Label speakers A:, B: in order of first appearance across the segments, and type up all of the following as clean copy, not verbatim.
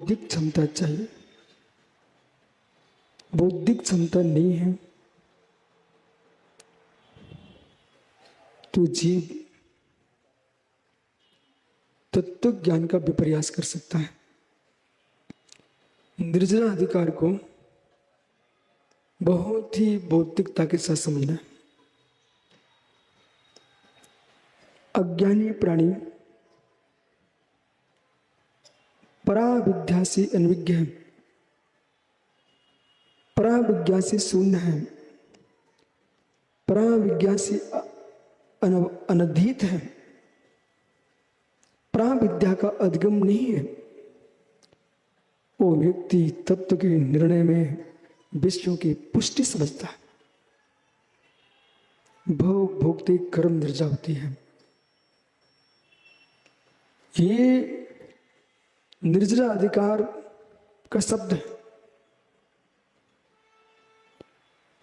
A: बौद्धिक क्षमता चाहिए। बौद्धिक क्षमता नहीं है तो जीव तत्व ज्ञान का विपर्यास कर सकता है। निर्जरा अधिकार को बहुत ही बौद्धिकता के साथ समझना है। अज्ञानी प्राणी पराविद्या से अनविज्ञ है, पराविज्ञा से शून्य है, पराविज्ञा से अनधीत है, पराविद्या का अधिगम नहीं है। वो व्यक्ति तत्व के निर्णय में विषयों की पुष्टि समझता है। भोग भोगते कर्म निर्जा होती है। ये निर्जरा अधिकार का शब्द है।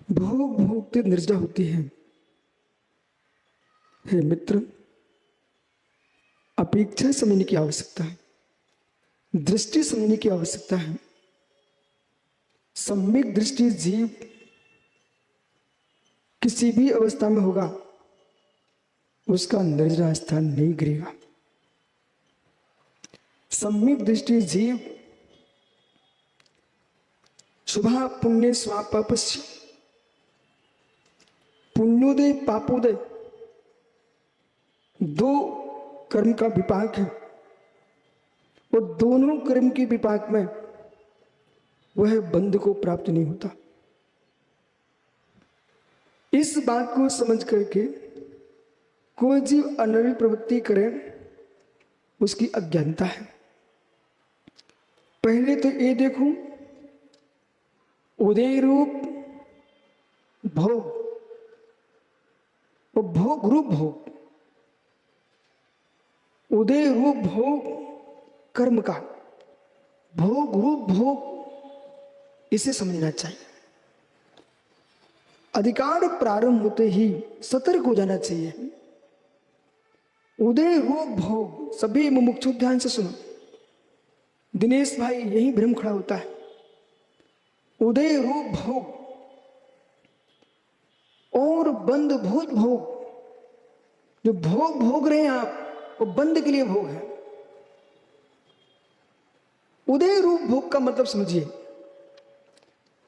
A: भोग भोगते निर्जरा होती है। हे मित्र, अपेक्षा समझने की आवश्यकता है, दृष्टि समझने की आवश्यकता है। सम्यक दृष्टि जीव किसी भी अवस्था में होगा, उसका निर्जरा स्थान नहीं गिरेगा। सम्यक दृष्टि जीव शुभा पुण्य स्वापापस्य, पुण्योदय पापोदय दो कर्म का विपाक है। और दोनों कर्म के विपाक में वह बंध को प्राप्त नहीं होता। इस बात को समझ करके कोई जीव अनर्य प्रवृत्ति करे, उसकी अज्ञानता है। पहले तो ये देखो, उदय रूप भोग और भोग रूप भोग, उदय रूप भोग कर्म का, भोग रूप भोग, इसे समझना चाहिए। अधिकार प्रारंभ होते ही सतर्क हो जाना चाहिए। उदय रूप भोग, सभी मुमुक्षु ध्यान से सुनो। दिनेश भाई, यही भ्रम खड़ा होता है। उदय रूप भोग और बंद भूत भोग, जो भोग भोग रहे हैं आप, वो बंद के लिए भोग है। उदय रूप भोग का मतलब समझिए,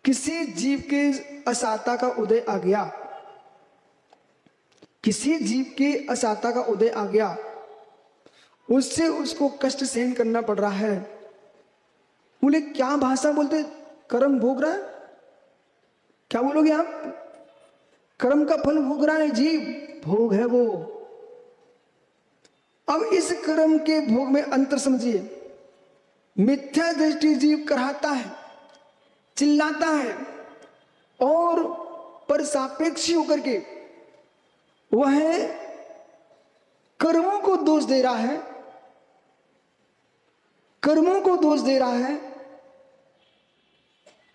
A: किसी जीव के असाता का उदय आ गया, किसी जीव के असाता का उदय आ गया, उससे उसको कष्ट सहन करना पड़ रहा है। बोले क्या भाषा बोलते, कर्म भोग रहा है। क्या बोलोगे आप? कर्म का फल भोग रहा है जीव, भोग है वो। अब इस कर्म के भोग में अंतर समझिए। मिथ्या दृष्टि जीव कराता है, चिल्लाता है, और पर सापेक्षी होकर के वह कर्मों को दोष दे रहा है, कर्मों को दोष दे रहा है।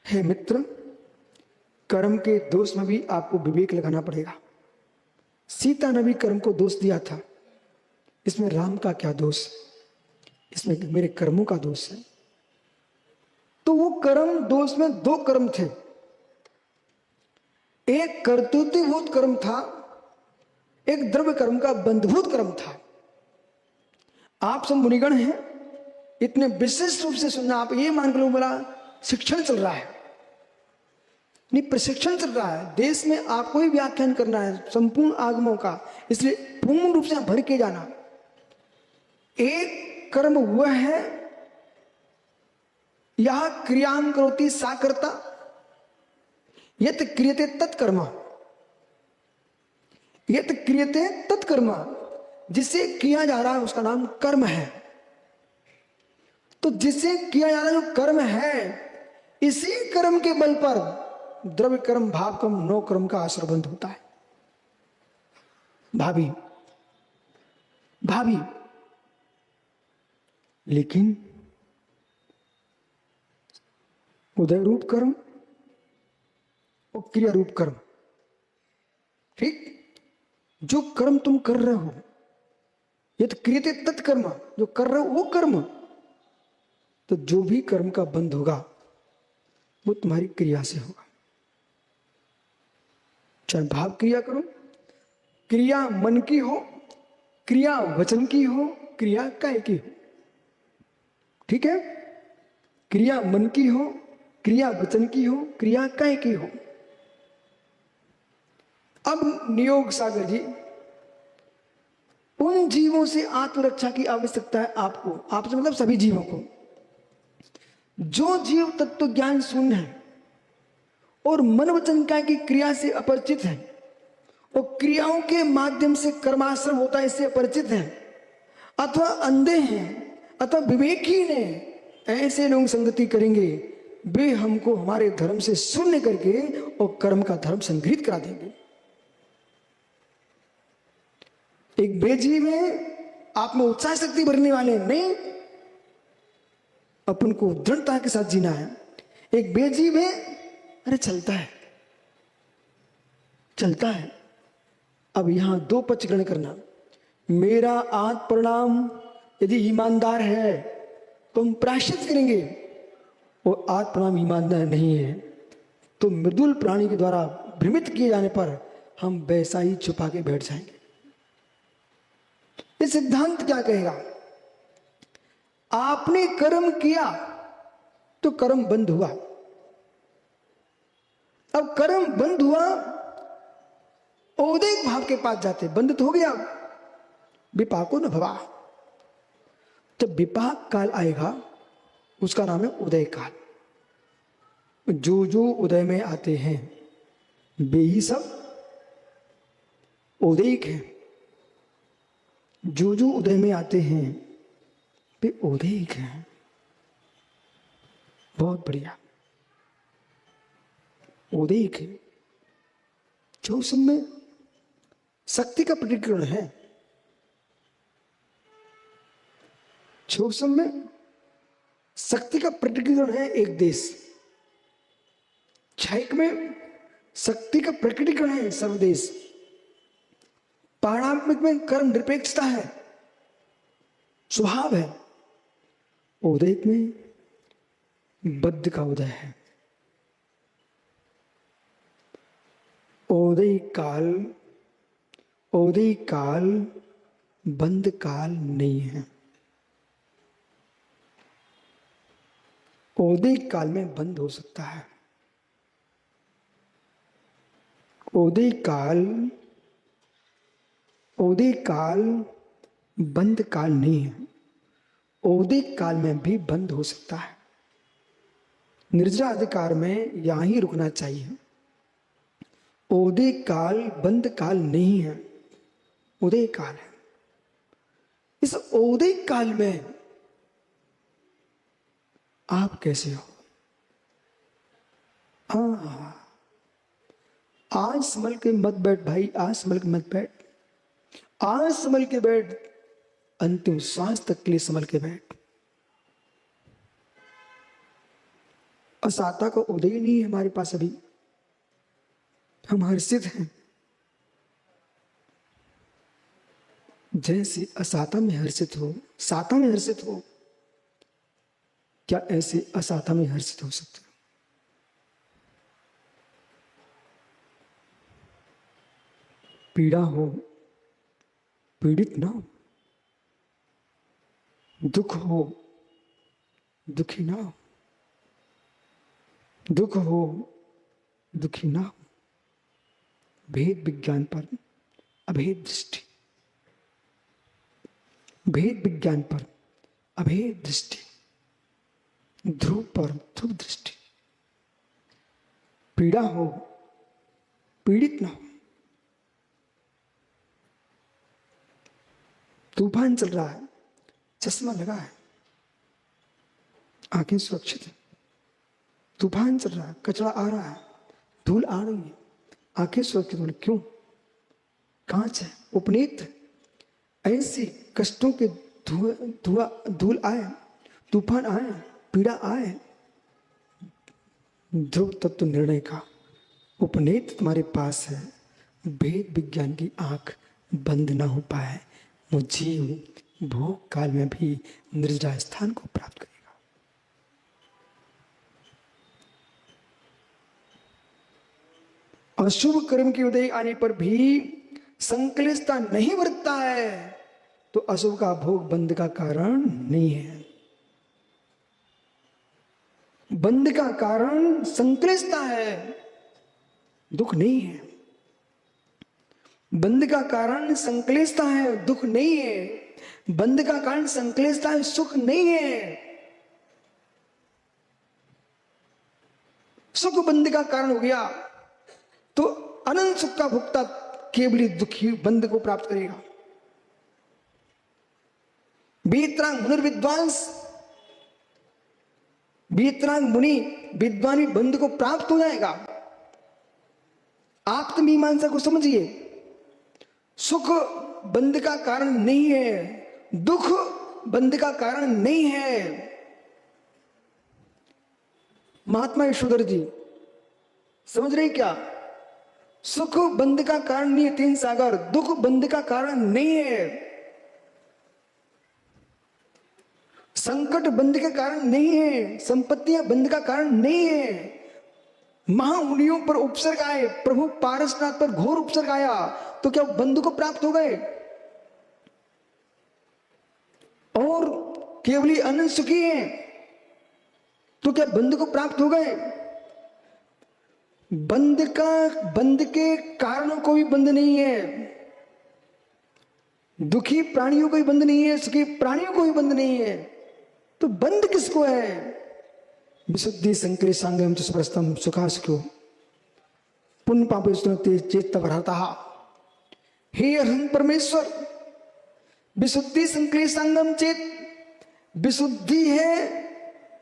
A: हे मित्र, कर्म के दोष में भी आपको विवेक लगाना पड़ेगा। सीता ने भी कर्म को दोष दिया था, इसमें राम का क्या दोष, इसमें मेरे कर्मों का दोष है। तो वो कर्म दोष में दो कर्म थे। एक कर्तृत्वभूत कर्म था, एक द्रव्य कर्म का बंधभूत कर्म था। आप सब मुनिगण हैं, इतने विशिष्ट रूप से सुनना। आप ये मान लो बोला शिक्षण चल रहा है, नहीं प्रशिक्षण चल रहा है। देश में आपको ही व्याख्यान करना है संपूर्ण आगमों का, इसलिए पूर्ण रूप से भर के जाना। एक कर्म हुआ है, यह क्रियां करोति सा कर्ता, यत क्रियते तत्कर्म, यत क्रियते तत्कर्म, जिसे किया जा रहा है उसका नाम कर्म है। तो जिसे किया जा रहा है जो कर्म है, इसी कर्म के बल पर द्रव्य कर्म, भाव कर्म, नो कर्म का आश्रबंध होता है। भाभी भाभी, लेकिन उदय रूप कर्म और क्रिया रूप कर्म, ठीक, जो कर्म तुम कर रहे हो, ये तो क्रियते तत्कर्म, जो कर रहे हो वो कर्म। तो जो भी कर्म का बंध होगा वो तुम्हारी क्रिया से होगा। चाहे भाव क्रिया करो, क्रिया मन की हो, क्रिया वचन की हो, क्रिया काय की हो। ठीक है, क्रिया मन की हो, क्रिया वचन की हो, क्रिया काय की हो। अब नियोग सागर जी, उन जीवों से आत्मरक्षा की आवश्यकता है आपको, आपसे मतलब सभी जीवों को। जो जीव तत्व ज्ञान शून्य है और मन वचन काय की क्रिया से अपरिचित है और क्रियाओं के माध्यम से कर्माश्रम होता है इससे अपरिचित है, अथवा अंधे हैं अथवा विवेकहीन है, ऐसे लोग संगति करेंगे, वे हमको हमारे धर्म से शून्य करके और कर्म का धर्म संग्रहित करा देंगे। एक बेजीव है, आप में उत्साह शक्ति भरने वाले नहीं, अपन को दृढ़ता के साथ जीना है। एक बेजीव है, अरे चलता है चलता है। अब यहां दो पक्ष ग्रहण करना। मेरा आत्म परिणाम यदि ईमानदार है तो हम प्रायश्चित करेंगे, और आत्म परिणाम ईमानदार नहीं है तो मृदुल प्राणी के द्वारा भ्रमित किए जाने पर हम वैसा ही छुपा के बैठ जाएंगे। ये सिद्धांत क्या कहेगा? आपने कर्म किया तो कर्म बंद हुआ। अब कर्म बंद हुआ, उदय भाव के पास जाते, बंद तो हो गया, विपाको न भवा। जब विपाक काल आएगा उसका नाम है उदय काल। जो जो उदय में आते हैं वे ही सब उदयिक हैं। जो जो उदय में आते हैं वे उदयिक हैं। बहुत बढ़िया, उदयिक है। जो समय शक्ति का प्रतिकरण है, जो समय शक्ति का प्रतिकरण है एक देश, क्षयिक में शक्ति का प्रकटीकरण है सर्वदेश, पारमात्मिक में कर्म निरपेक्षता है, स्वभाव है, उदयिक में बद्ध का उदय है। उदय काल बंद काल नहीं है। उदय काल में बंद हो सकता है। उदय काल बंद काल नहीं है। उदय काल में भी बंद हो सकता है। निर्जरा अधिकार में यहां ही रुकना चाहिए। उदय काल बंद काल नहीं है, उदय काल है। इस उदय काल में आप कैसे हो? आज संभल के मत बैठ भाई, आज संभल के मत बैठ, आज संभल के बैठ, अंतिम श्वास तक के लिए संभल के बैठ। असाता का उदय ही नहीं है हमारे पास अभी, हम हर्षित हैं। जैसे असाता में हर्षित हो, साता में हर्षित हो, क्या ऐसे असाता में हर्षित हो सकते हो? पीड़ा हो, पीड़ित ना हो, दुख हो, दुखी ना हो, दुख हो, दुखी ना हो। भेद विज्ञान पर अभेद दृष्टि, भेद विज्ञान पर अभेद दृष्टि, ध्रुव पर ध्रुव दृष्टि। पीड़ा हो, पीड़ित ना हो। तूफान चल रहा है, चश्मा लगा है, आंखें सुरक्षित है। तूफान चल रहा है, कचरा आ रहा है, धूल आ रही है, आंखें सुरक्षित होने क्यों? कांच है, उपनीत। ऐसी कष्टों के धूल आए, तूफान आए, पीड़ा आए, ध्रुव तत्व निर्णय का उपनीत तुम्हारे पास है। भेद विज्ञान की आंख बंद ना हो पाए, वो जीव भोग काल में भी निर्जरा स्थान को प्राप्त करेगा। अशुभ कर्म के उदय आने पर भी संकलिष्टता नहीं बरतता है तो अशुभ का भोग बंध का कारण नहीं है। बंध का कारण संकलिष्टता है, दुख नहीं है। बंध का कारण संकलिष्टता है, दुख नहीं है। बंध का कारण संकलिष्टता है, सुख नहीं है। सुख बंध का कारण हो गया तो अनंत सुख का भुगता केवल दुखी बंध को प्राप्त करेगा। वीतराग मुनिर्विद्वांस, वीतराग मुनि विद्वानी बंध को प्राप्त हो जाएगा। आप तो मीमांसा को समझिए, सुख बंध का कारण नहीं है, दुख बंध का कारण नहीं है। महात्मा यशोधर जी समझ रहे क्या? सुख बंध का कारण नहीं है, तीन सागर, दुख बंध का कारण नहीं है, संकट बंध का कारण नहीं है, संपत्तियां बंध का कारण नहीं है। महामुनियों पर उपसर्ग आए, प्रभु पारसनाथ पर घोर उपसर्ग आया तो क्या बंध को प्राप्त हो गए? और केवली अनंत सुखी है तो क्या बंध को प्राप्त हो गए? बंध के कारणों को भी बंध नहीं है। दुखी प्राणियों को भी बंध नहीं है, सुखी प्राणियों को भी बंध नहीं है, तो बंध किसको है? विशुद्धि संकलित सांगम सुप्रस्तम सुखा सुखो पुण्य पाप चेत भरता। हे अरहं परमेश्वर, विशुद्धि संकलित संगम चेत, विशुद्धि है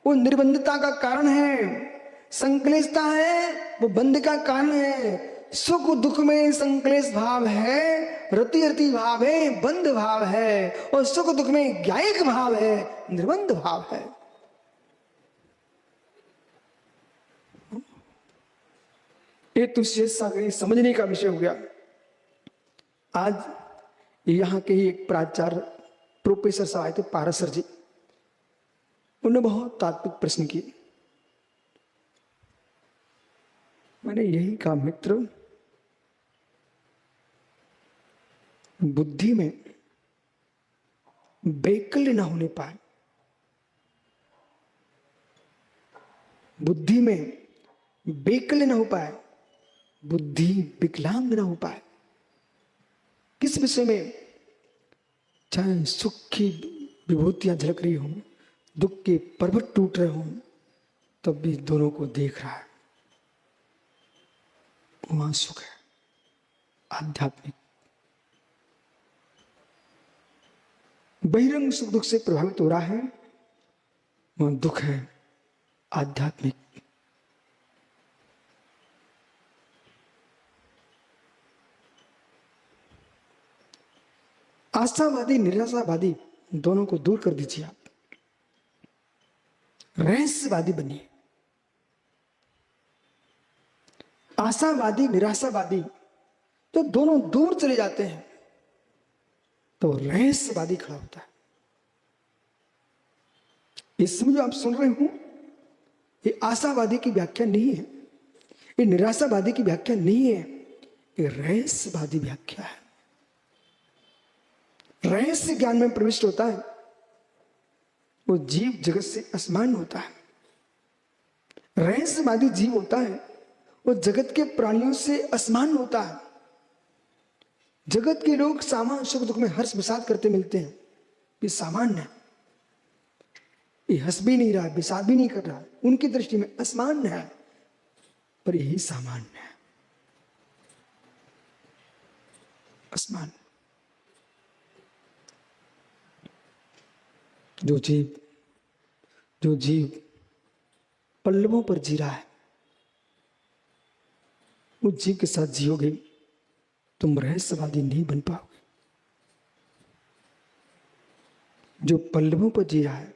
A: वो निर्बंधता का कारण है, संकलिष्टता है वो बंध का कारण है। सुख दुख में संकलेश भाव है, रति रति भाव है, बंध भाव है, और सुख दुख में ज्ञायक भाव है, निर्बंध भाव है। ये तो सागर समझने का विषय हो गया। आज यहाँ के ही एक प्राचार्य प्रोफेसर साहब आए थे, पारसर जी, उन्होंने बहुत तात्विक प्रश्न किए। मैंने यही कहा, मित्र, बुद्धि में वैकल्य ना होने पाए, बुद्धि में वैकल्य ना हो पाए, बुद्धि विकलांग ना हो पाए, किस विषय में? चाहे सुख की विभूतियां झलक रही हों, दुख के पर्वत टूट रहे हों, तब भी दोनों को देख रहा है, वहां सुख है, आध्यात्मिक। बहिरंग सुख दुख से प्रभावित हो रहा है, वहां दुख है, आध्यात्मिक। आशावादी निराशावादी दोनों को दूर कर दीजिए, आप रहस्यवादी बनिए। आशावादी निराशावादी तो दोनों दूर चले जाते हैं तो रहस्यवादी खड़ा होता है। इसमें जो आप सुन रहे हो, ये आशावादी की व्याख्या नहीं है, ये निराशावादी की व्याख्या नहीं है, ये रहस्यवादी व्याख्या है। रहस्य ज्ञान में प्रविष्ट होता है, वो जीव जगत से असमान होता है। रहस्यवादी जीव होता है, वो जगत के प्राणियों से असमान होता है। जगत के लोग सामान्य सुख दुख में हर्ष विषाद करते मिलते हैं, ये सामान्य है, ये हंस भी नहीं रहा, विषाद भी नहीं कर रहा, उनकी दृष्टि में असमान्य है, पर यही सामान्य है, असमान। जो जीव पल्लवों पर जी रहा है, उस जीव के साथ जियोगे तुम रहस्यवादी नहीं बन पाओगे। जो पल्लवों पर जी रहा है,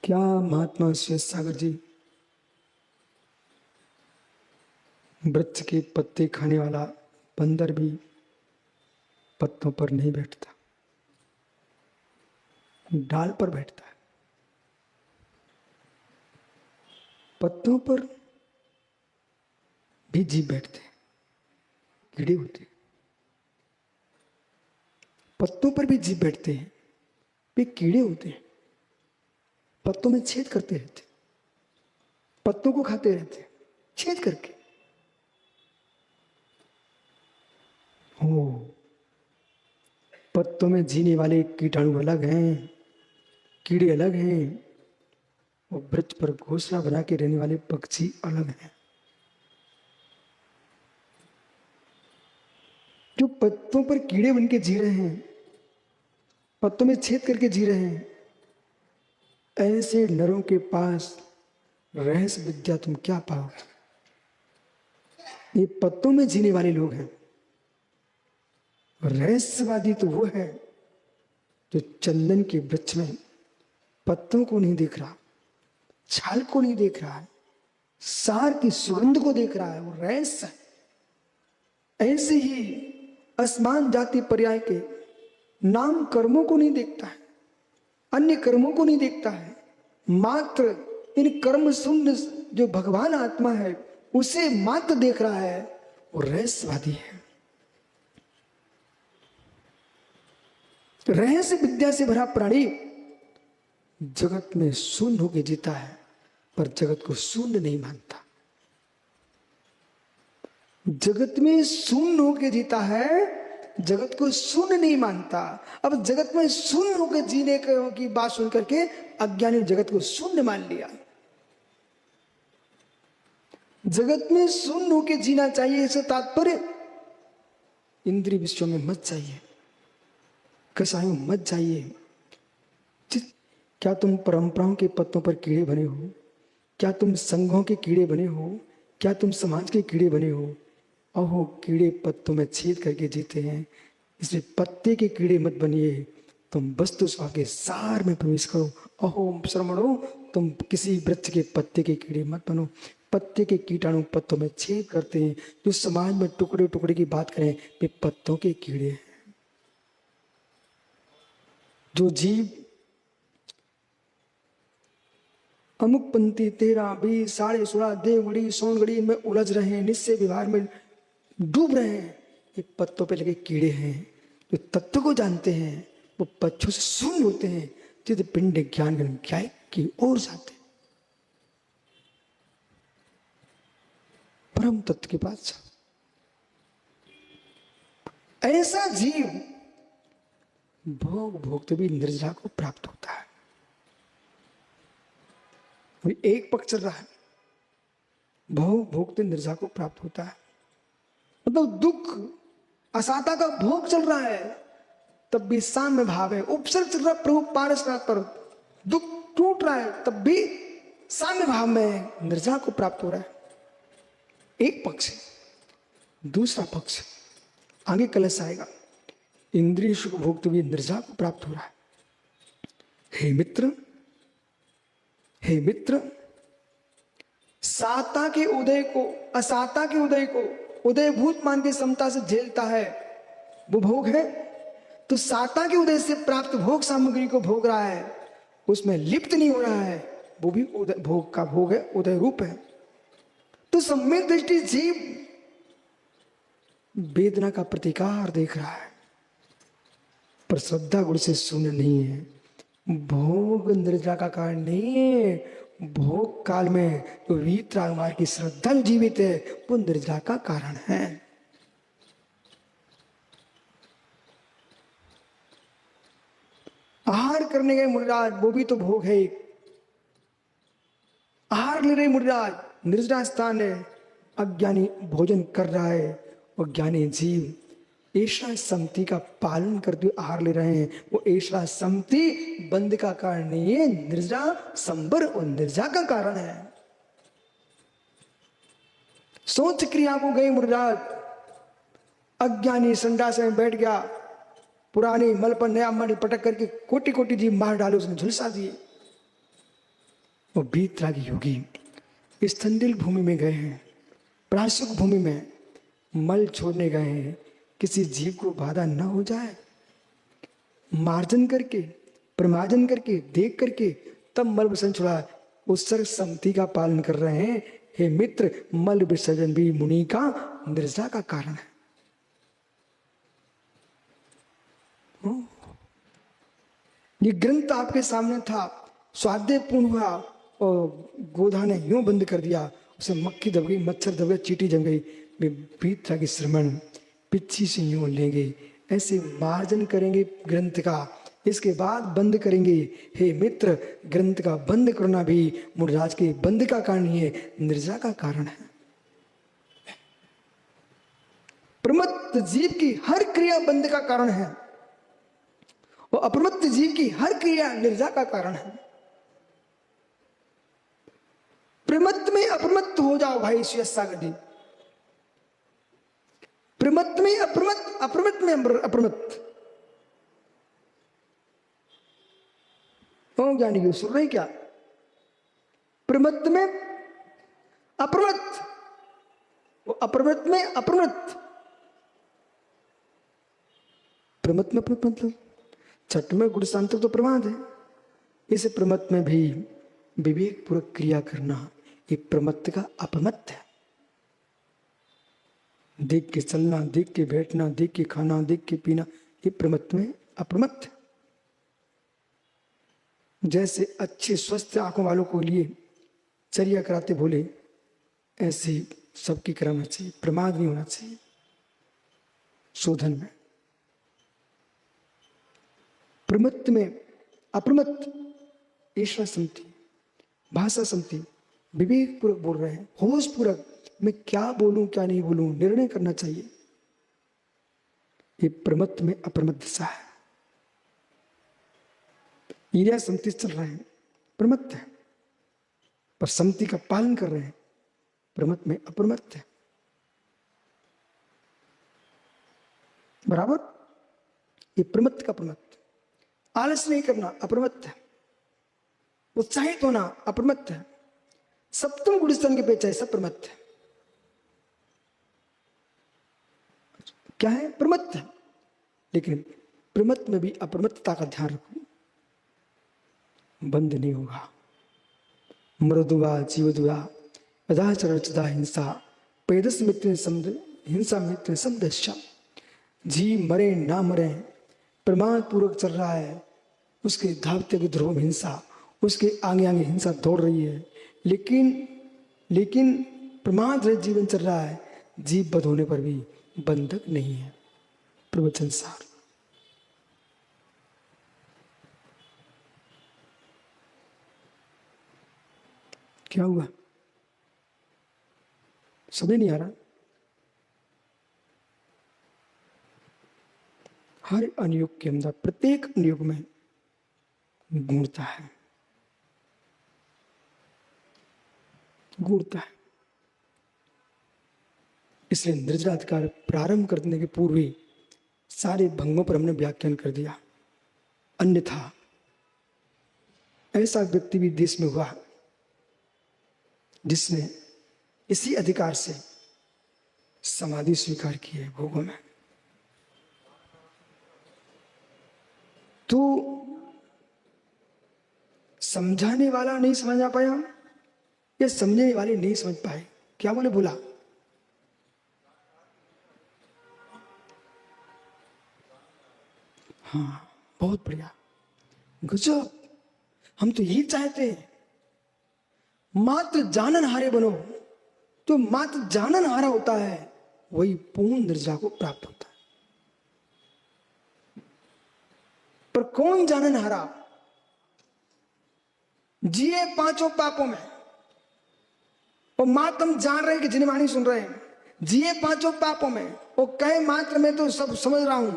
A: क्या महात्मा श्वेत सागर जी, वृक्ष के पत्ते खाने वाला बंदर भी पत्तों पर नहीं बैठता, डाल पर बैठता है। पत्तों पर भी जीव बैठते हैं, कीड़े होते हैं। पत्तों पर भी जीव बैठते हैं, वे कीड़े होते हैं। पत्तों में छेद करते रहते, पत्तों को खाते रहते, छेद करके। हो, पत्तों में जीने वाले कीटाणु अलग हैं, कीड़े अलग हैं, और वृक्ष पर घोंसला बना के रहने वाले पक्षी अलग हैं। जो पत्तों पर कीड़े बन के जी रहे हैं, पत्तों में छेद करके जी रहे हैं, ऐसे नरों के पास रहस्य विद्या तुम क्या पाओगे? ये पत्तों में जीने वाले लोग हैं। रहस्यवादी तो वो है जो चंदन के वृक्ष में पत्तों को नहीं देख रहा, छाल को नहीं देख रहा है, सार की सुगंध को देख रहा है, वो रहस्य है। ऐसे ही असमान जाति पर्याय के नाम कर्मों को नहीं देखता है, अन्य कर्मों को नहीं देखता है, मात्र इन कर्म शून्य जो भगवान आत्मा है उसे मात्र देख रहा है, वो रहस्यवादी है। रहस्य विद्या से भरा प्राणी जगत में शून्य होकर जीता है, पर जगत को शून्य नहीं मानता। जगत में शून्य होकर जीता है, जगत को शून्य नहीं मानता। अब जगत में शून्य होकर जीने की बात सुन करके अज्ञानी जगत को शून्य मान लिया। जगत में शून्य होकर जीना चाहिए, इससे तात्पर्य इंद्रिय विषयों में मत जाइए, कसायों मत जाइए। क्या तुम परंपराओं के पत्तों पर कीड़े बने हो? क्या तुम संघों के कीड़े बने हो? क्या तुम समाज के कीड़े बने हो? अहो, कीड़े पत्तों में छेद करके जीते हैं, इसलिए पत्ते के कीड़े मत बनिए, तुम वस्तु स्वा के सार में प्रवेश करो। अहो श्रमणो, तुम किसी वृक्ष के पत्ते के कीड़े मत बनो। पत्ते के कीटाणु पत्तों में छेद करते हैं। जो समाज में टुकड़े टुकड़े की बात करें, वे पत्तों के कीड़े हैं। जो जीव अमुक पंक्ति 13, 20, 16, देवगढ़ी सोनगढ़ी में उलझ रहे हैं, निश्चय विभाग में डूब रहे हैं, ये पत्तों पे लगे कीड़े हैं। जो तत्व को जानते हैं वो पक्षों से शून्य होते हैं, चित्त पिंड ज्ञान ज्ञान की ओर जाते हैं, परम तत्व के पास। ऐसा जीव भोग भोगते भी निर्जरा को प्राप्त होता है। एक पक्ष चल रहा है, भोग भोगते निर्जरा को प्राप्त होता है, मतलब दुख असाता का भोग चल रहा है, तब भी साम्य भाव है। उपसर्ग चल रहा प्रभु पारसनाथ पर, दुख टूट रहा है, तब भी साम्य भाव में निर्जरा को प्राप्त हो रहा है। एक पक्ष। दूसरा पक्ष आगे कलश आएगा, इंद्रिय सुख भोगते हुए निर्जरा को प्राप्त हो रहा है। हे मित्र, हे मित्र, साता के उदय को, असाता के उदय को उदयभूत मान के समता से झेलता है, वो भोग है। तो साता के उदय से प्राप्त भोग सामग्री को भोग रहा है, उसमें लिप्त नहीं हो रहा है, वो भी उदय भोग का भोग है, उदय रूप है। तो सम्यक दृष्टि जीव वेदना का प्रतिकार देख रहा है, पर श्रद्धा गुण से शून्य नहीं है। भोग निर्जरा का कारण नहीं है, भोग काल में जो वीतराग मार्ग की श्रद्धा जो जीवित है वो निर्जरा का कारण है। आहार करने गए मुनिराज, वो भी तो भोग है। आहार ले रहे मुनिराज, निर्जरा स्थान है, अज्ञानी भोजन कर रहा है, और ज्ञानी जीव ऐसा सम्मति का पालन करते हुए आहार ले रहे हैं। वो ऐसा सम्मति बंध का कारण नहीं है, निर्जरा संबर और निर्जरा का कारण है। सोच क्रिया को गए मुनिराज, अज्ञानी संडास में बैठ गया, पुरानी मल पर नया मल पटक करके कोटि कोटि जीव मार डाले, उसने झुलसा दिए। वो वीतरागी योगी स्तनदिल भूमि में गए हैं, प्रासुक भूमि में मल छोड़ने गए हैं, किसी जीव को बाधा न हो जाए, मार्जन करके प्रमार्जन करके देख करके तब मल वसन छोड़ा। उस सर्व सम्मति का पालन कर रहे हैं, हे मित्र, मल विसर्जन भी मुनि का निर्जा का कारण है। ये ग्रंथ आपके सामने था, स्वाध्यायपूर्ण हुआ और गोधा ने यूं बंद कर दिया, उसे मक्खी दब गई, मच्छर दब गया, चींटी जम गई। बीत था कि श्रवण पिच्छी से यूं लेंगे, ऐसे मार्जन करेंगे ग्रंथ का, इसके बाद बंद करेंगे। हे मित्र, ग्रंथ का बंद करना भी मुनिराज के बंद का कारण ही है, निर्जा का कारण है। प्रमत्त जीव की हर क्रिया बंद का कारण है और अप्रमत्त जीव की हर क्रिया निर्जा का कारण है। प्रमत्त में अप्रमत्त हो जाओ भाई सुयस्सागढ़ी, प्रमत्त में अप्रमत्त, अप्रमत्त में अप्रमत्त। कौन ज्ञानी की सुन रहे क्या? प्रमत्त में अप्रमत्त, वो अप्रमत्त में अप्रमत्त। प्रमत्त में अप्रमत्त मतलब छठ में गुणसांतक तो प्रमाद है, इस प्रमत्त में भी विवेक पूर्वक क्रिया करना, ये प्रमत्त का अप्रमत्त है। देख के चलना, देख के बैठना, देख के खाना, देख के पीना, ये प्रमत्त में अप्रमत्त है। जैसे अच्छे स्वस्थ आंखों वालों को लिए चर्या कराते बोले, ऐसे सबकी कराना चाहिए, प्रमाद नहीं होना चाहिए शोधन में। प्रमत्त में अप्रमत्त, ईश्वर समति, भाषा समति, विवेक पूर्वक बोल रहे हैं, होश पूर्वक मैं क्या बोलूं क्या नहीं बोलूं निर्णय करना चाहिए। ये प्रमत्त में अप्रमत्त दशा है। ईर्या समति चल रहे हैं, प्रमत्त है, पर समति का पालन कर रहे हैं, प्रमत्त में अप्रमत्त है। बराबर, ये प्रमत्त का प्रमत्त। आलस नहीं करना अप्रमत्त है, उत्साहित होना अप्रमत्त है, सप्तम गुणस्थान के पेचा है, सब प्रमत्त है। क्या है? प्रमत्त है। लेकिन प्रमत्त में भी अप्रमत्तता का ध्यान रखो, बंद नहीं होगा। मृदुवा जीवदुआ अदाचरचदा हिंसा पेदस मित्र समद हिंसा मित्र समदश्या। जीव मरे ना मरे, प्रमाद पूर्वक चल रहा है, उसके धावते के ध्रुव हिंसा, उसके आगे आगे हिंसा दौड़ रही है, लेकिन प्रमाद रहित जीवन चल रहा है, जीव बध होने पर भी बंधक नहीं है। प्रवचन सार। क्या हुआ? समझ नहीं आ रहा? हर अनुयोग के अंदर, प्रत्येक अनुयोग में गुणता है, गुणता है। इसलिए निर्जराधिकार प्रारंभ करने के पूर्व ही सारे भंगों पर हमने व्याख्यान कर दिया। अन्यथा ऐसा व्यक्ति भी देश में हुआ जिसने इसी अधिकार से समाधि स्वीकार की है भोगों में। तो समझाने वाला नहीं समझ आ पाया या समझने वाले नहीं समझ पाए? क्या बोले? बोला हाँ, बहुत बढ़िया, गजब। हम तो यही चाहते हैं, मात्र जानन हारे बनो। तो मात्र जानन हारा होता है वही पूर्ण निर्जा को प्राप्त होता है। पर कौन जानन हारा? जिए पांचों पापों में, और मात्र हम जान रहे हैं कि जिन्हें वाणी सुन रहे हैं, जिए पांचों पापों में, और कहे मात्र में तो सब समझ रहा हूं,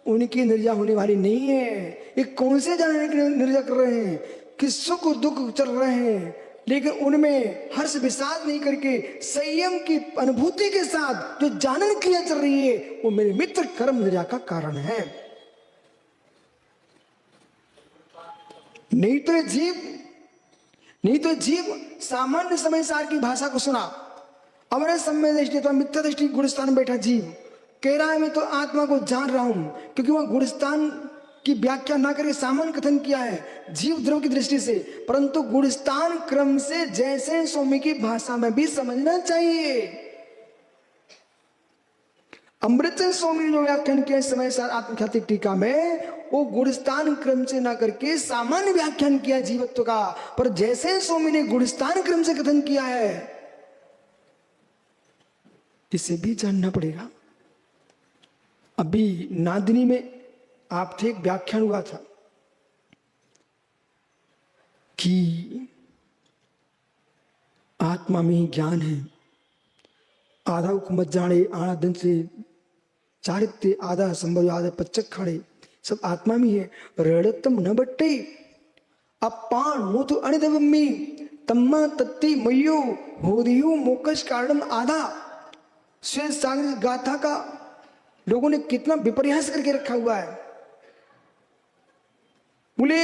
A: उनकी निर्जा होने वाली नहीं है। ये कौन से जानने की निर्जा कर रहे हैं कि सुख दुख चल रहे हैं, लेकिन उनमें हर्ष विषाद नहीं करके संयम की अनुभूति के साथ जो जानन क्रिया चल रही है, वो मेरे मित्र कर्म निर्जा का कारण है। नहीं तो जीव सामान्य समय सार की भाषा को सुना, अमर समय दृष्टि तो मिथ्या दृष्टि गुणस्थान में बैठा जीव कह रहा है मैं तो आत्मा को जान रहा हूं, क्योंकि वह गुणस्थान की व्याख्या ना करके सामान्य कथन किया है जीव द्रव्य की दृष्टि से, परंतु गुणस्थान क्रम से जैसे स्वामी की भाषा में भी समझना चाहिए। अमृतचंद स्वामी ने व्याख्यान किया समय सार आत्मख्याति टीका में, वो गुणस्थान क्रम से ना करके सामान्य व्याख्यान किया जीवत्व का, पर जैसे स्वामी ने गुणस्थान क्रम से कथन किया है इसे भी जानना पड़ेगा। अभी नादिनी में आप थे, एक व्याख्यान हुआ था कि आत्मा में ही ज्ञान है, आधा हुकूमत जाने आना दिन से चारित्य आधा संभव आधा पच्चक खड़े सब आत्मा में है। रणतम न बट्टे अपान मुतु अनिदवम्मी तम्मा तत्ति मयो होदियो मोकश कारणम आधा। श्वेत सागर गाथा का लोगों ने कितना विपर्यास करके रखा हुआ है। बोले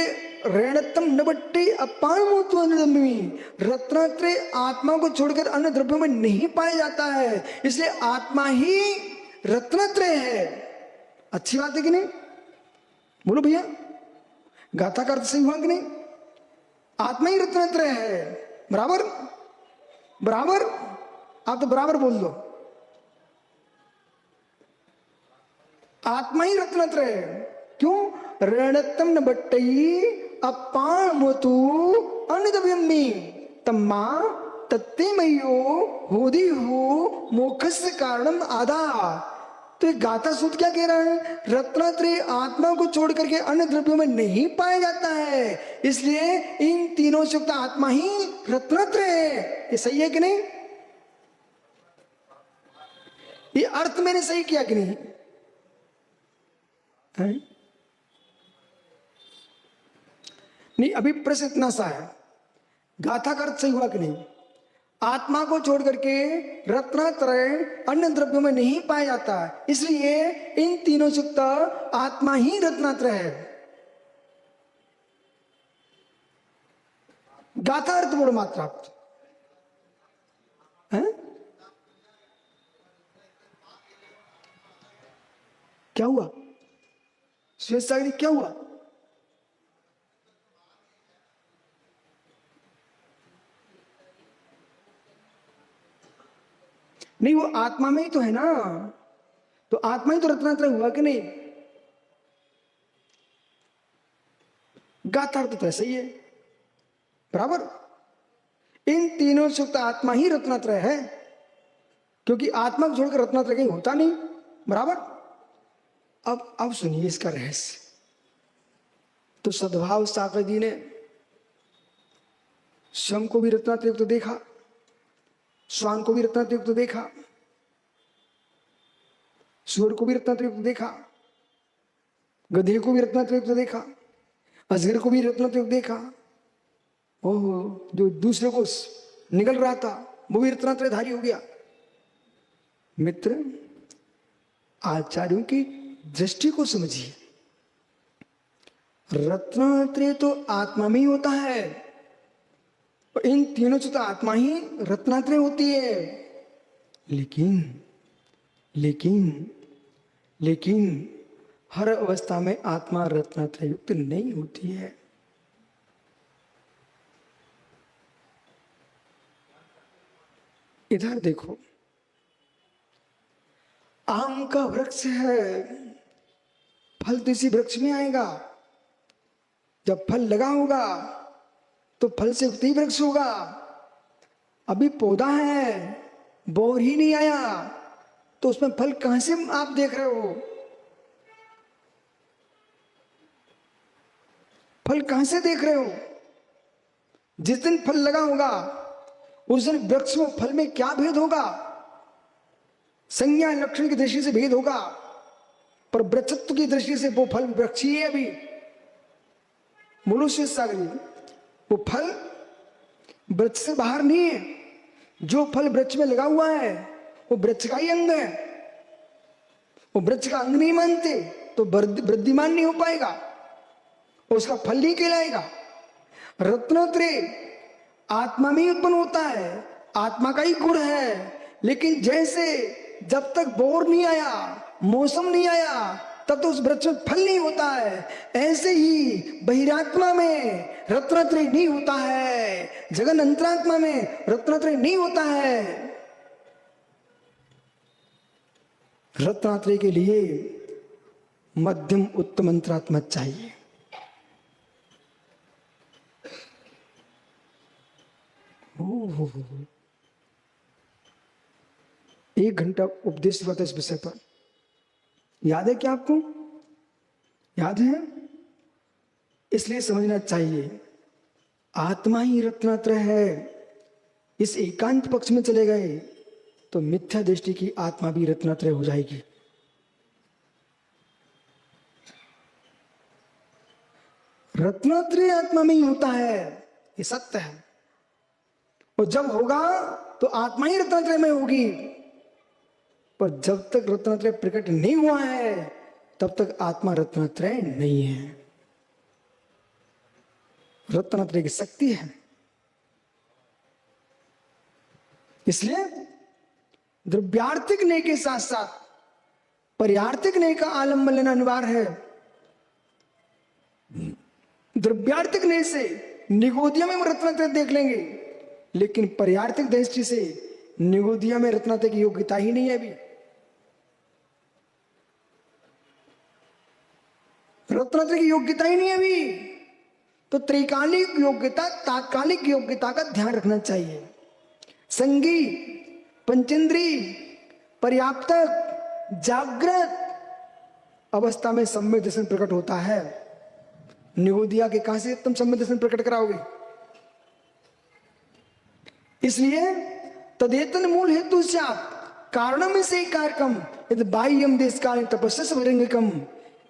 A: ऋणत्तम न बट्टे अपान मुतु अनिदवम्मी, रत्नात्रय आत्मा को छोड़कर अन्य द्रव्यों में नहीं पाया जाता है, इसलिए आत्मा ही रत्नात्रय है। अच्छी बात है कि नहीं? बोलो भैया, गाथा का अर्थ सही हुआ कि नहीं? आत्मा ही रत्नात्रय है। बराबर बराबर, आप तो बराबर बोल दो। आत्मा ही रत्नात्रय है। क्यों? ऋणत्तम न बट्टई अपान मुतु अनिदव्यम्मी तम्मा तत्तेमयो होदी हो मोक्षस्य कारणम आधा। तो ये गाथा सूत्र क्या कह रहा है? रत्नात्रय आत्मा को छोड़ करके अन्य द्रव्यों में नहीं पाया जाता है, इसलिए इन तीनों से युक्त आत्मा ही रत्नात्रय है। ये सही है कि नहीं? ये अर्थ मैंने सही किया कि नहीं है? नहीं, अभी प्रश्न इतना सा है, गाथा का अर्थ सही हुआ कि नहीं? आत्मा को छोड़ करके रत्नात्रय अन्य द्रव्यों में नहीं पाया जाता, इसलिए इन तीनों से युक्त आत्मा ही रत्नात्रय है। गाथा अर्थ बोलो मात्रा है? क्या हुआ श्वेत सागरी, क्या हुआ? नहीं, वो आत्मा में ही तो है ना, तो आत्मा ही तो रत्नात्रय हुआ कि नहीं? गाथा अर्थ तो ऐसा ही है। बराबर, इन तीनों से युक्त आत्मा ही रत्नात्रय है, क्योंकि आत्मा को छोड़कर रत्नात्रय कहीं होता नहीं। बराबर। अब सुनिए इसका रहस्य। तो सद्भाव सागर जी ने स्वयं को भी रत्नात्रय तो देखा, श्वान को भी रत्नात्रय तो देखा, सूर को भी रत्नात्रय तो देखा, गधे को भी रत्नात्रय तो देखा, अजगर को भी रत्नात्रय देखा। ओह, जो दूसरे को निगल रहा था वो भी रत्नात्रयधारी हो गया। मित्र, आचार्यों की दृष्टि को समझिए। रत्नात्रय तो आत्मा में ही होता है, और इन तीनों से तो आत्मा ही रत्नात्रय होती है। लेकिन लेकिन लेकिन हर अवस्था में आत्मा रत्नात्रय युक्त नहीं होती है। इधर देखो, आम का वृक्ष है, फल तो इसी वृक्ष में आएगा। जब फल लगा होगा तो फल से युक्त ही वृक्ष होगा। अभी पौधा है, बोर ही नहीं आया, तो उसमें फल कहां से आप देख रहे हो? फल कहां से देख रहे हो? जिस दिन फल लगा होगा उस दिन वृक्ष में फल में क्या भेद होगा? संज्ञा लक्षण की दृष्टि से भेद होगा, पर वृक्षत्व की दृष्टि से वो फल वृक्ष ही है। अभी बोलो श्वेत सागरी, वो फल वृक्ष से बाहर नहीं है। जो फल वृक्ष में लगा हुआ है वो वृक्ष का ही अंग है। वो वृक्ष का अंग नहीं मानते तो वृद्धिमान नहीं हो पाएगा, उसका फल नहीं कहलाएगा। रत्नात्रय आत्मा में ही उत्पन्न होता है, आत्मा का ही गुण है। लेकिन जैसे जब तक बोर नहीं आया, मौसम नहीं आया, तब तो उस वृक्ष में फल नहीं होता है। ऐसे ही बहिरात्मा में रत्नत्रय नहीं होता है, जगन अंतरात्मा में रत्नत्रय नहीं होता है। रत्नात्रय के लिए मध्यम उत्तम अंतरात्मा चाहिए। एक घंटा उपदेश हुआ था इस विषय पर, याद है क्या आपको? याद है? इसलिए समझना चाहिए आत्मा ही रत्नात्रय है। इस एकांत पक्ष में चले गए तो मिथ्या दृष्टि की आत्मा भी रत्नात्रय हो जाएगी। रत्नात्रय आत्मा में ही होता है, ये सत्य है। और जब होगा तो आत्मा ही रत्नात्रय में होगी। पर जब तक रत्नात्रय प्रकट नहीं हुआ है तब तक आत्मा रत्नात्रय नहीं है। रत्नात्रय की शक्ति है। इसलिए द्रव्यार्थिक न्याय के साथ साथ पर्यार्थिक न्याय का आलंबन लेना अनिवार्य है। द्रव्यार्थिक न्याय से निगोदिया में रत्नात्रय देख लेंगे, लेकिन पर्यार्थिक दृष्टि से निगोदिया में रत्नात्रय की योग्यता ही नहीं है। अभी रत्नात्रय की योग्यता ही नहीं है अभी। तो त्रिकालिक योग्यता, तात्कालिक योग्यता का ध्यान रखना चाहिए। संगी, पंचेंद्री, पर्याप्त, जागृत अवस्था में सम्यक दर्शन प्रकट होता है। निगोदिया के कहां से तुम सम्यक दर्शन प्रकट कराओगे? इसलिए तदेतन मूल हेतु से कारणम से कारकम यदि बाह्यम देश काल तपस्या वरंगकम,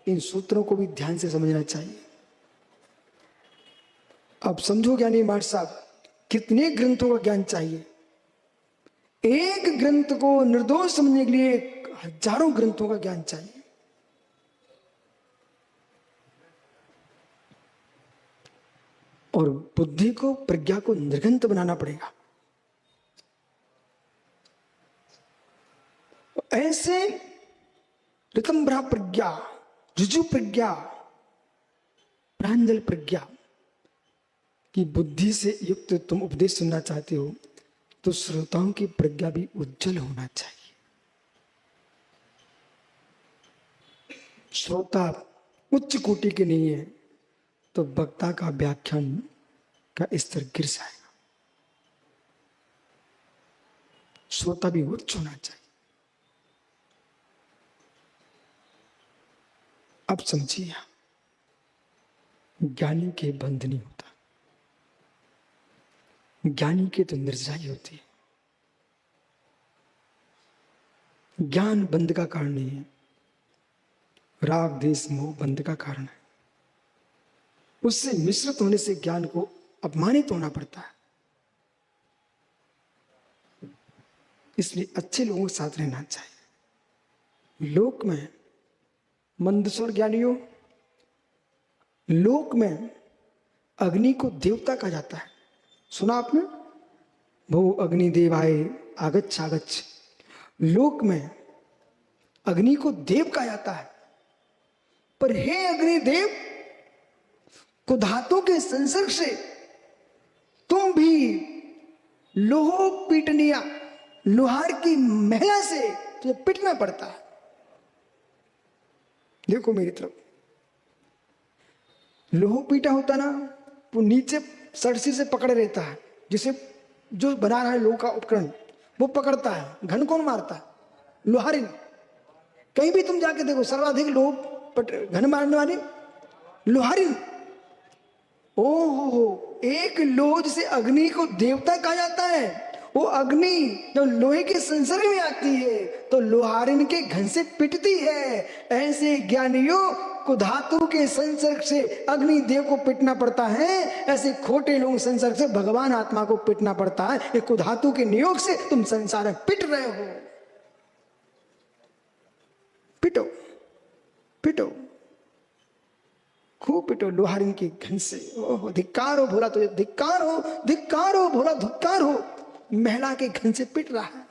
A: इन सूत्रों को भी ध्यान से समझना चाहिए। अब समझो ज्ञानी मार साहब, कितने ग्रंथों का ज्ञान चाहिए? एक ग्रंथ को निर्दोष समझने के लिए हजारों ग्रंथों का ज्ञान चाहिए। और बुद्धि को, प्रज्ञा को निर्गंत बनाना पड़ेगा। ऐसे ऋतंभ्रा प्रज्ञा, ऋजु प्रज्ञा, प्रांजल प्रज्ञा की बुद्धि से युक्त तुम उपदेश सुनना चाहते हो तो श्रोताओं की प्रज्ञा भी उज्जवल होना चाहिए। श्रोता उच्च कोटि के नहीं है तो वक्ता का व्याख्यान का स्तर गिर जाएगा। श्रोता भी उच्च होना चाहिए। अब समझिए, ज्ञानी के बंध नहीं होता, ज्ञानी के तो निर्जय होती है। ज्ञान बंध का कारण नहीं है, राग देश मोह बंध का कारण है। उससे मिश्रित होने से ज्ञान को अपमानित होना पड़ता है। इसलिए अच्छे लोगों के साथ रहना चाहिए। लोक में मंदस्वर ज्ञानियों, लोक में अग्नि को देवता कहा जाता है। सुना आपने? भो अग्नि देवाय आगच्छ आगच्छ। लोक में अग्नि को देव कहा जाता है। पर हे अग्निदेव, कुधातु के संसर्ग से तुम भी लोहो पीटनिया, लोहार की महिला से तुझे पिटना पड़ता है। देखो मेरी तरफ, लोहो पीटा होता ना, वो नीचे सरसी से पकड़े रहता है, जिसे जो बना रहा है लोह का उपकरण वो पकड़ता है। घन कौन मारता है? लोहारी। कहीं भी तुम जाके देखो, सर्वाधिक लोह घन मारने वाली लोहारी। ओहो, एक लोह से अग्नि को देवता कहा जाता है। वो अग्नि जब लोहे के संसर्ग में आती है तो लोहारिन के घन से पिटती है। ऐसे ज्ञानियों को धातु के संसर्ग से अग्नि देव को पिटना पड़ता है, ऐसे खोटे लोग संसर्ग से भगवान आत्मा को पिटना पड़ता है। ये कुधातु के नियोग से तुम संसार में पिट रहे हो। पिटो पिटो, खूब पिटो लोहारिन के घन से। ओह, धिक्कार हो भोला, तुझे धिक्कार हो, धिक्कार हो भोला, धिक्कार हो। महिला के घन से पिट रहा है।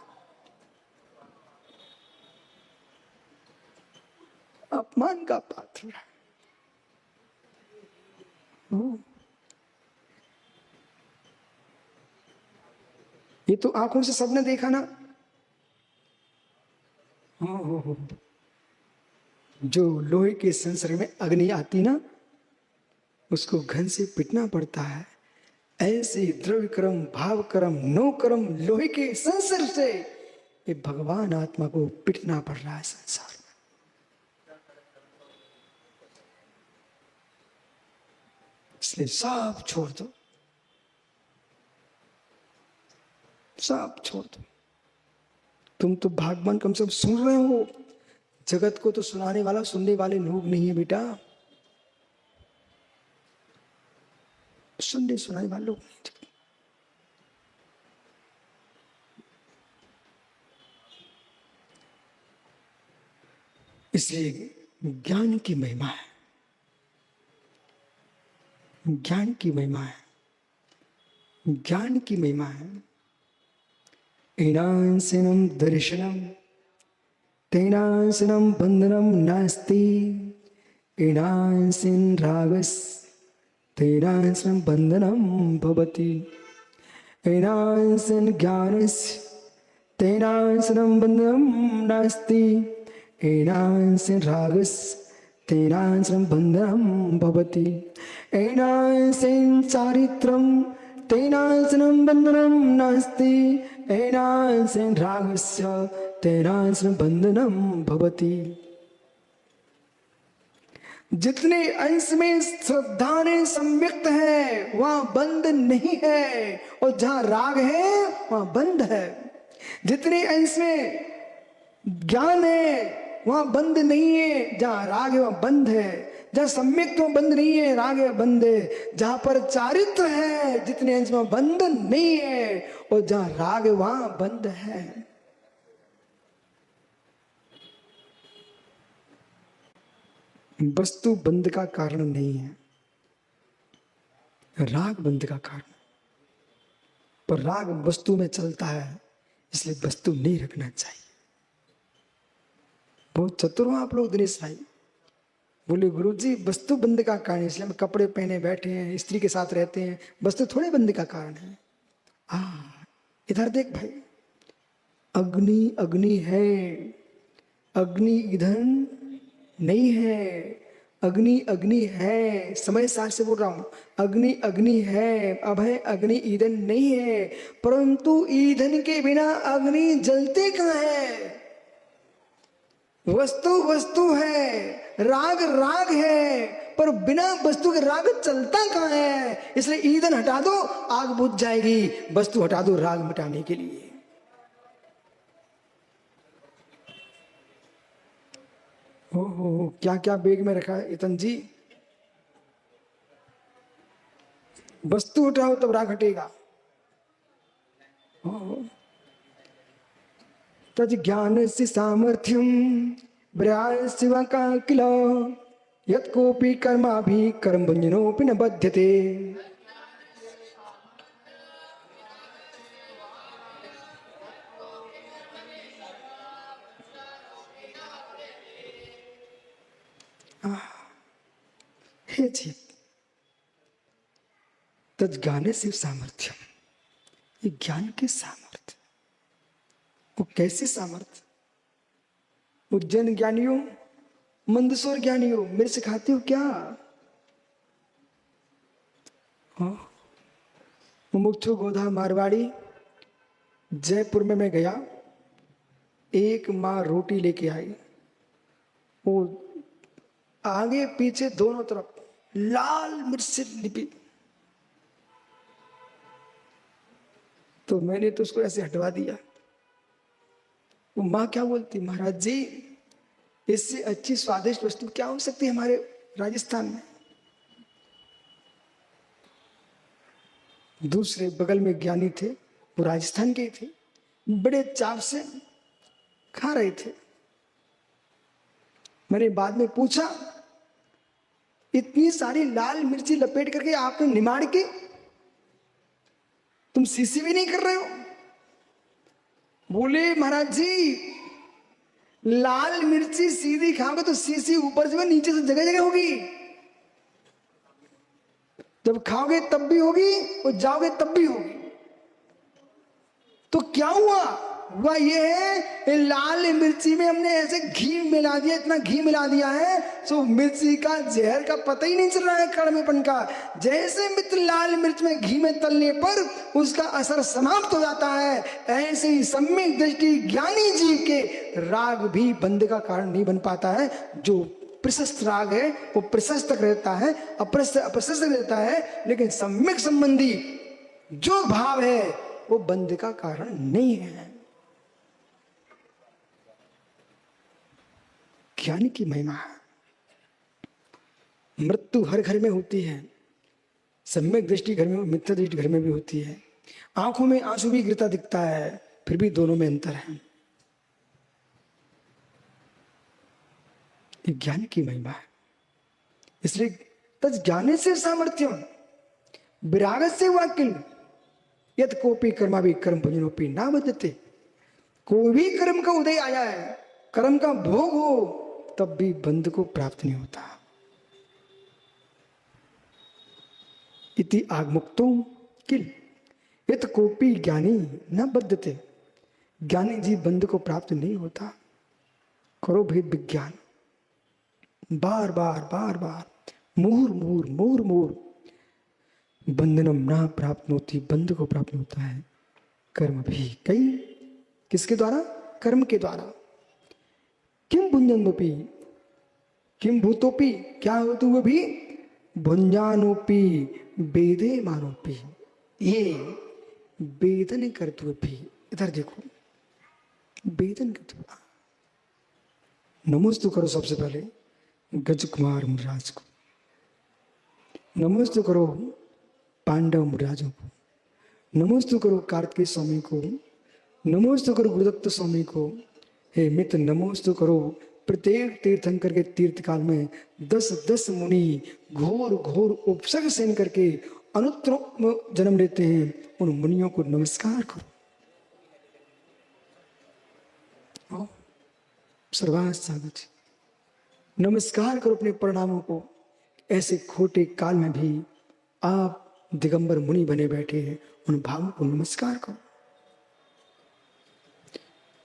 A: अपमान का पात्र है। ये तो आंखों से सबने देखा ना। हो। जो लोहे के संसर्ग में अग्नि आती ना, उसको घन से पिटना पड़ता है। ऐसे द्रव्य कर्म, भाव कर्म, नो कर्म लोहे के संसर्ग से ये भगवान आत्मा को पिटना पड़ रहा है संसार में। इसलिए सब छोड़ दो, सब छोड़ दो। तुम तो भागवान कम से कम सुन रहे हो, जगत को तो सुनाने वाला, सुनने वाले लोग नहीं है बेटा। सुनने सुनाने वाले लोग नहीं। इसलिए ज्ञान की महिमा है, ज्ञान की महिमा है, ज्ञान की महिमा है। एनांसिनम दर्शनम तेनांसिनम बंधनम नास्ति। एनांसिन रागस तेनांसिनम बंधनम भवति। एनांसिन ज्ञानस तेनांसिनम बंधनम नास्ति। एनांसिन रागस तेनांसिनम बंधनम भवति। एनांसिन चारित्रम तेनांसिनम बंधनम नास्ति। एनांसिन रागस्य तेनांसिनम बंधनम भवति। जितने अंश में श्रद्धा ने सम्यक्त है वहां बंध नहीं है, और जहां राग है वहां बंध है। जितने अंश में ज्ञान है वहां बंध नहीं है, जहां राग है वहां बंध है। जहां सम्यक तो बंध नहीं है, राग है बंध है। जहां पर चारित्र है, जितने अंश में बंध नहीं है, और जहां राग है वहां बंध है। वस्तु बंध का कारण नहीं है, राग बंध का कारण। पर राग वस्तु में चलता है, इसलिए वस्तु नहीं रखना चाहिए। बहुत चतुर हो आप लोग दिनेश भाई। बोले गुरुजी वस्तु बंध का कारण, इसलिए हम कपड़े पहने बैठे हैं, स्त्री के साथ रहते हैं, वस्तु थोड़े बंध का कारण है। इधर देख भाई, अग्नि अग्नि है, अग्नि ईंधन नहीं है। अग्नि अग्नि है, समय सार से बोल रहा हूं। अग्नि अग्नि है, अभय अग्नि ईंधन नहीं है। परंतु ईंधन के बिना अग्नि जलते कहां है। वस्तु वस्तु है, राग राग है, पर बिना वस्तु के राग चलता कहां है। इसलिए ईंधन हटा दो आग बुझ जाएगी, वस्तु हटा दो राग मिटाने के लिए। हो क्या क्या बैग में रखा है इतन जी। वस्तु हटाओ तब राग हटेगा। तज ज्ञान से सामर्थ्यम ब्रह्म का किला। यत कोपी कर्मा भी कर्म भंजनोपि न बध्यते। हे जीव, तज ज्ञान से सामर्थ्यम, ये ज्ञान के सामर्थ्य। वो कैसे सामर्थ्य। उज्जैन ज्ञानियों, मंदसौर ज्ञानियों, मेरे सिखाते हो क्या। मुमुक्षु गोधा मारवाड़ी, जयपुर में मैं गया, एक माँ रोटी लेके आई, वो आगे पीछे दोनों तरफ लाल मिर्च से लिपी। तो मैंने तो उसको ऐसे हटवा दिया। वो माँ क्या बोलती, महाराज जी इससे अच्छी स्वादिष्ट वस्तु क्या हो सकती है हमारे राजस्थान में। दूसरे बगल में ज्ञानी थे, वो राजस्थान के थे, बड़े चाव से खा रहे थे। मैंने बाद में पूछा, इतनी सारी लाल मिर्ची लपेट करके आपने निमाड़ के तुम सीसी भी नहीं कर रहे हो। बोले महाराज जी लाल मिर्ची सीधी खाओगे तो सीसी ऊपर से नीचे से जगह जगह होगी। जब खाओगे तब भी होगी और जाओगे तब भी होगी। तो क्या हुआ? हुआ ये है, लाल मिर्ची में हमने ऐसे घी मिला दिया, इतना घी मिला दिया है तो मिर्ची का जहर का पता ही नहीं चल रहा है, कड़वेपन का। जैसे मित्र लाल मिर्च में घी में तलने पर उसका असर समाप्त हो जाता है, ऐसे ही सम्यक दृष्टि ज्ञानी जीव के राग भी बंध का कारण नहीं बन पाता है। जो प्रशस्त राग है वो प्रशस्त रहता है, अप्रशस्त रहता है, लेकिन सम्यक संबंधी जो भाव है वो बंध का कारण नहीं है। ज्ञान की महिमा है। मृत्यु हर घर में होती है, सम्यक दृष्टि घर में, मिथ्या दृष्टि घर में भी होती है। आंखों में आंसू भी गिरता दिखता है, फिर भी दोनों में अंतर है। ये ज्ञान की महिमा है। इसलिए तज ज्ञाने से सामर्थ्यम विरागत से वाक्य यद कोपी कर्मा भी कर्म भजनोपी ना बदते। कोई भी कर्म का उदय आया है, कर्म का भोग हो, तब भी बंध को प्राप्त नहीं होता। इति आगमुक्तो किल यत कोपी ज्ञानी न बद्धते। ज्ञानी जी बंध को प्राप्त नहीं होता। करो भेद विज्ञान, बार बार बार बार, मुहुर मुहुर मुहुर मुहुर, बंधनम ना प्राप्त होती, बंध को प्राप्त होता है। कर्म भी कई, किसके द्वारा? कर्म के द्वारा। किम भुंजनोपी, किम भूतोपी, क्या होते हुए भी? भुंजानोपी वेदे मानोपी, ये वेदन करते हुए भी। इधर देखो, वेदन करते हुए। नमोस्तु करो सबसे पहले गज कुमार मुराज को, नमोस्तु करो पांडव मुराजों को, नमोस्तु करो कार्तिकेय स्वामी को, नमोस्तु करो गुरुदत्त स्वामी को। हे मित्र, नमोस्तु करो प्रत्येक तीर्थंकर के तीर्थ काल में 10-10 मुनि घोर घोर उपसर्ग सहन करके अनुत्तर जन्म लेते हैं, उन मुनियों को नमस्कार करो। सर्वांग साधु, नमस्कार करो अपने परिणामों को। ऐसे खोटे काल में भी आप दिगंबर मुनि बने बैठे हैं, उन भावों को नमस्कार करो।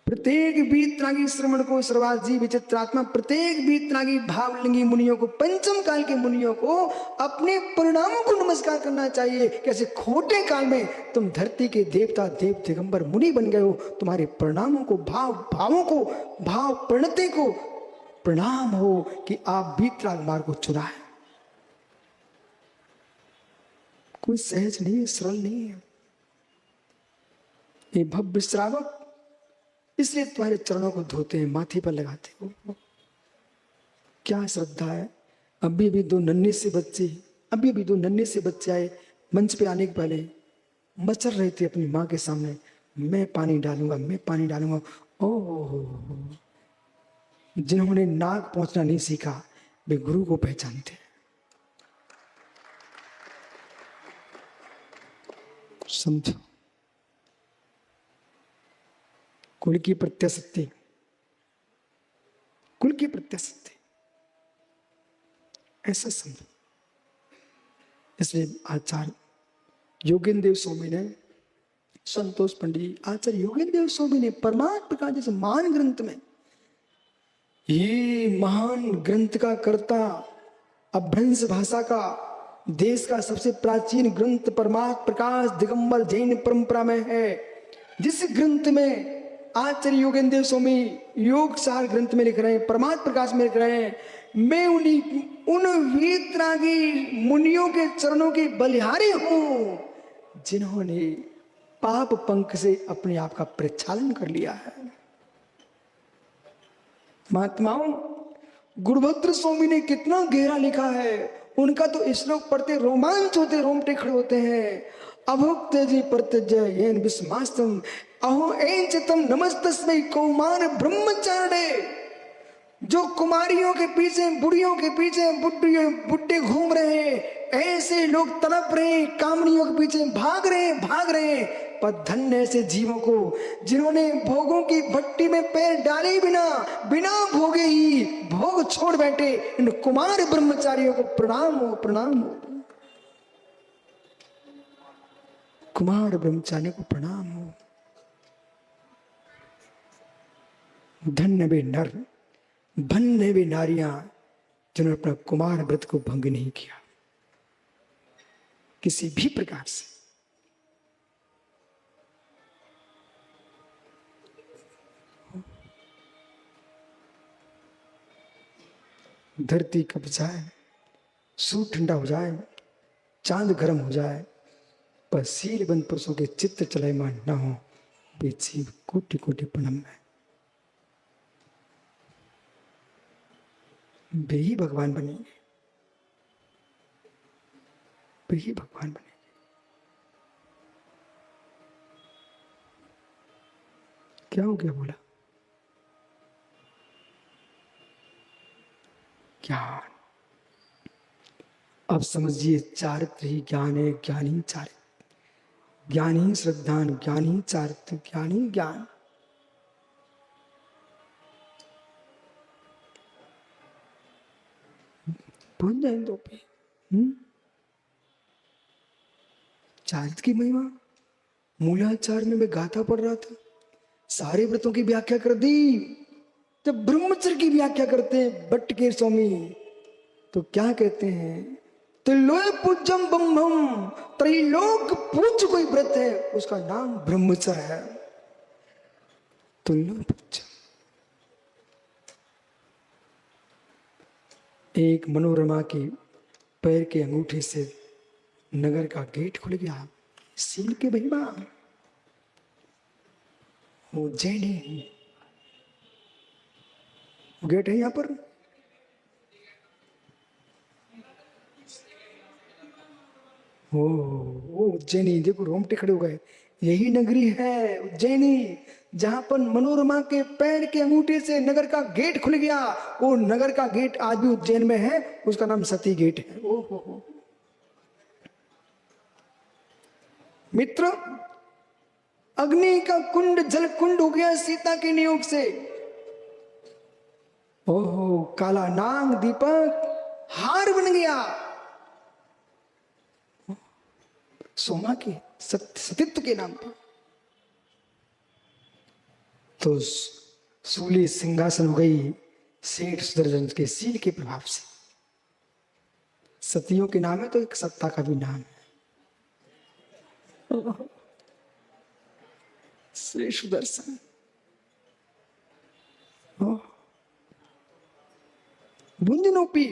A: प्रत्येक वीतरागी श्रवण को, सर्वाजी विचित्रात्मा, प्रत्येक वीतरागी भावलिंगी मुनियों को, पंचम काल के मुनियों को अपने परिणामों को नमस्कार करना चाहिए। कैसे खोटे काल में तुम धरती के देवता देव दिगंबर मुनि बन गए हो, तुम्हारे परिणामों को, भावों को, भाव प्रणति को प्रणाम हो कि आप वीतराग मार्ग को चुना है। कोई सहज नहीं है, सरल नहीं है ये भव्य श्रावक। इसलिए तुम्हारे चरणों को धोते हैं, माथे पर लगाते हो। क्या श्रद्धा है। अभी भी दो नन्हे से बच्चे आए, मंच पे आने के पहले मचल रहे थे अपनी माँ के सामने, मैं पानी डालूंगा। ओह, जिन्होंने नाक पहुंचना नहीं सीखा वे गुरु को पहचानते हैं। समझो, कुल की प्रत्याशक्ति, ऐसा समझो। इसलिए आचार्य योगेंद्र देव स्वामी ने, संतोष पंडित आचार्य योगेंद्र देव स्वामी ने परमात्म प्रकाश जैसे महान ग्रंथ में, ये महान ग्रंथ का कर्ता, अभ्रंश भाषा का, देश का सबसे प्राचीन ग्रंथ परमात्म प्रकाश दिगंबर जैन परंपरा में है, जिस ग्रंथ में आचार्य योगेंद्र देव स्वामी योग सार ग्रंथ में लिख रहे हैं, परमात्म प्रकाश में लिख रहे हैं, मैं उन वीतरागी मुनियों के चरणों की बलिहारी हूं जिन्होंने पाप पंख से अपने आप का प्रक्षालन कर लिया है। महात्माओं, गुरुभद्र स्वामी ने कितना गहरा लिखा है, उनका तो श्लोक पढ़ते रोमांच होते, रोमटे खड़े होते हैं। अभुक्त जी प्रत्यजय येन विस्मास्तम अहो एन चितम नमस्तस्मै कौमार ब्रह्मचारिणे। जो कुमारियों के पीछे, बुढ़ियों के पीछे बुड्ढे घूम रहे हैं, ऐसे लोग तड़प रहे हैं, कामनियों के पीछे भाग रहे हैं। पर धन्य ऐसे जीवों को जिन्होंने भोगों की भट्टी में पैर डाले बिना भोगे ही भोग छोड़ बैठे, इन कुमार ब्रह्मचारियों को प्रणाम हो, प्रणाम हो। कुमार ब्रह्मचारियों को प्रणाम हो। धन्य वे नर, धन्य वे नारियां जिन्होंने अपना कुमार व्रत को भंग नहीं किया किसी भी प्रकार से। धरती कब जाए, सूर्य ठंडा हो जाए, चांद गर्म हो जाए, पर सीलबंद पुरुषों के चित्त चलायमान न हो, वे जीव कोटि कोटि प्रणाम है। वे ही भगवान बनेंगे, वे ही भगवान बनेंगे। क्या हो गया बोला? ज्ञान। अब समझिए, चारित्र ही ज्ञान है, ज्ञानी चारित्र, ज्ञानी श्रद्धान, ज्ञानी चारित्र, ज्ञानी ज्ञान। पहुंच जाए दो पे। चारित्र की महिमा मूलाचार में मैं गाथा पढ़ रहा था, सारे व्रतों की व्याख्या कर दी। जब ब्रह्मचर्य की व्याख्या करते हैं भट्ट के स्वामी, तो क्या कहते हैं? त्रिलोक पूज्यम ब्रह्मम, त्रैलोक पूज्य कोई व्रत है उसका नाम ब्रह्मचर्य है। त्रिलोक पूज्य। एक मनोरमा के पैर के अंगूठे से नगर का गेट खुल गया। सील के महिमा उज्जैनी गेट है यहां पर। ओ उज्जैनी, देखो रोमटे खड़े हो गए। यही नगरी है उज्जैनी, जहां पर मनोरमा के पैर के अंगूठे से नगर का गेट खुल गया। वो नगर का गेट आज भी उज्जैन में है, उसका नाम सती गेट है। ओ हो मित्र, अग्नि का कुंड जल कुंड हो गया सीता के नियोग से। ओहो, काला नाग दीपक हार बन गया सोमा के सतित्व के नाम पर। तो सूली सिंहासन हो गई सेठ सुदर्शन के सील के प्रभाव से। सतियों के नाम है तो एक सत्ता का भी नाम है। श्री सुदर्शन। बुंदिनोपी